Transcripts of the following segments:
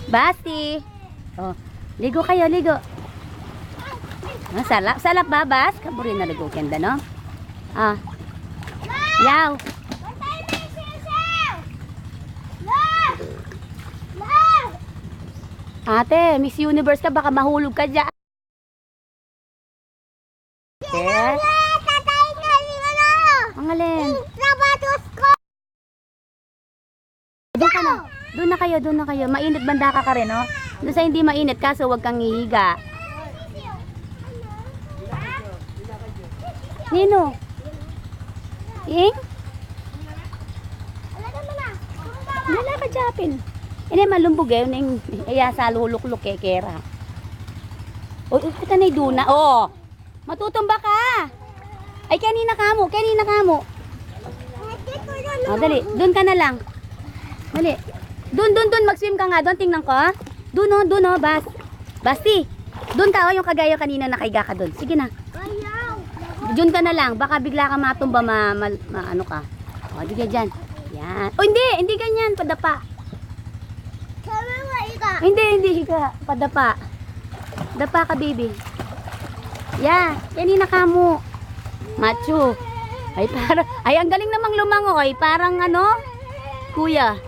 Basti. Oh, ligo kayo, ligo. Ah, salap ba, Bas? Kaburi na ligo kenda, no? Ah. Yaw. Ate, Miss Universe ka, baka mahulog ka dyan. Okay. Ang alin? Doon ka na. Doon na kayo. Mainit banda ka rin, no? Doon sa hindi mainit, kaso wag kang hihiga. Nino? Ing? Wala ka dyan. Ini malumbog eh. Iya sa lulukluk eh, kera. O, ito na yung duna. Oh, matutumba ka. Ay, kanina ka mo. Oh, dali. Doon ka na lang. Dali. Doon. Mag-swim ka nga. Doon, tingnan ko. Doon, Bas. Basti. Doon ka, yung kagaya kanina nakaiga ka doon. Sige na. Doon ka na lang. Baka bigla ka matumba, ano ka. O, di ka dyan. Yan. O, hindi ganyan. Padapa. Hindi ka. Padapa. Dapa ka, baby. Yeah. Kanina ka mo. Macho. Ay, ang galing namang lumangoy. Parang ano? Kuya.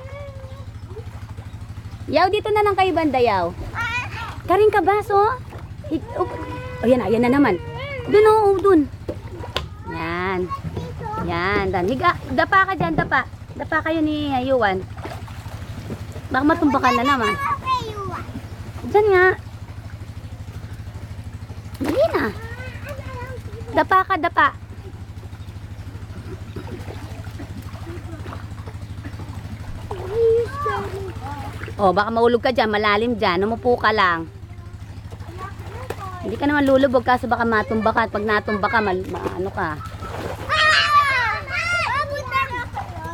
Yaw, dito na lang kayo banda, Yaw. Karing ka ba, so? Oh, yan na naman. Doon. Yan. Higa, dapa ka dyan, dapa. Dapa kayo ni Yuan. Baka matumbakan na naman. Diyan nga. Dali na. Dapa ka, dapa. Oh, baka maulog ka dyan, malalim dyan. Umupo ka lang. Hindi ka naman lulubog kaso baka matumba ka. At pag natumba ka, ano ka.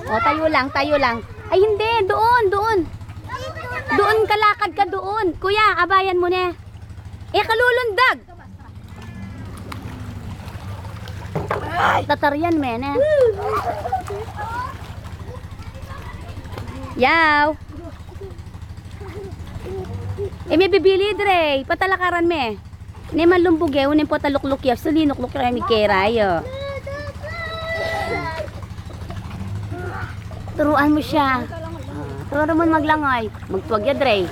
Oh, tayo lang. Ay, hindi. Doon. Doon, kalakad ka doon. Kuya, abayan mo na. Kalulundag. Tataryan, men. Yaw. May bibili, Dre. Patalakaran, me. Hindi man lumbog eh. Unin po talukluk yaw. Sulinukluk yaw may kerayo. Turuan mo siya. Turuan mo maglangoy. Magtuwag ya, Dre.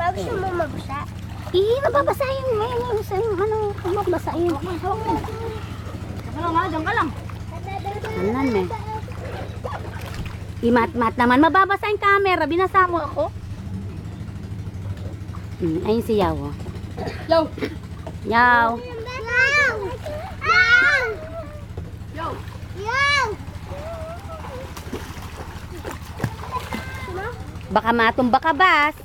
Gusto mo mabasa? Mababasahin mo. Mababasahin. Diyan ka lang. Anan, me. Imat-mat naman. Mababasa yung camera. Binasa mo ako. Ayun si Yaw. Yaw. Baka matumba ka, Bas.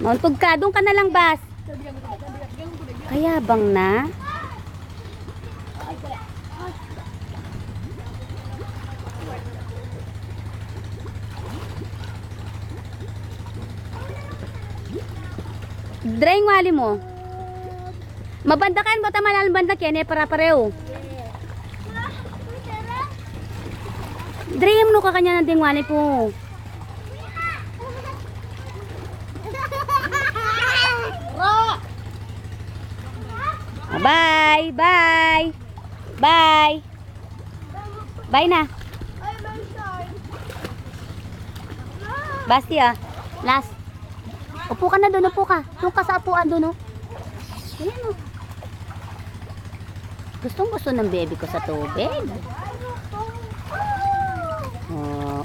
Mauntog ka. Doon ka na lang, Bas. Kaya bang na? Drain wali mo. Mabanda kan bata manal banda kene para pareo. Drain mo ka kanya ng dingwali po. Bye. Bye na. Basti ah. Last. Upo ka na doon, upo ka. Doon ka sa apuan doon, oh. Ayan, oh. Gustong-gusto ng baby ko sa tubig.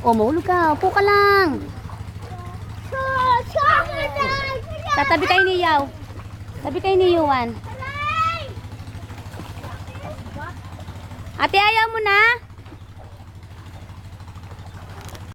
Oh, mahulog ka. Upo ka lang. Tatabi kayo ni Yaw. Tabi kayo ni Yuan. Ate, ayaw mo na?